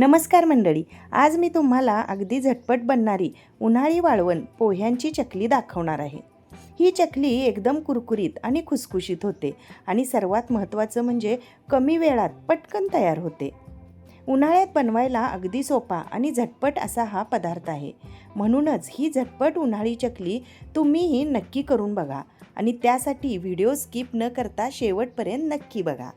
नमस्कार मंडळी, आज मी तुम्हाला अगदी झटपट बनणारी उन्हाळी वाळवण पोह्यांची चकली दाखवणार आहे। ही चकली एकदम कुरकुरीत आणि खुसखुशीत होते आणि सर्वात महत्त्वाचं म्हणजे कमी वेळात पटकन तयार होते। उन्हाळ्यात बनवायला अगदी सोपा आणि झटपट असा हा पदार्थ आहे। म्हणूनच ही झटपट उन्हाळी चकली तुम्हीही नक्की करून बघा आणि त्यासाठी व्हिडिओ स्किप न करता शेवटपर्यंत नक्की बघा।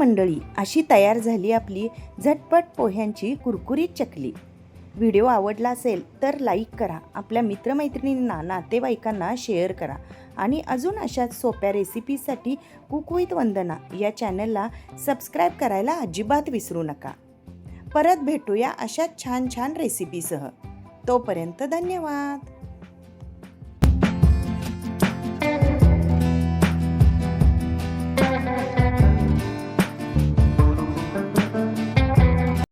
मंडळी, अशी तयार झाली आपली झटपट पोह्यांची कुरकुरीत चकली. व्हिडिओ आवडला असेल तर लाईक करा, आपल्या मित्रमैत्रिणींना, नातेवाईकांना शेअर करा आणि अजून अशाच सोप्या रेसिपीसाठी कुक विथ वंदना या चॅनलला सबस्क्राईब करायला अजिबात विसरू नका. परत भेटूया अशाच छान छान रेसिपीसह. तोपर्यंत धन्यवाद.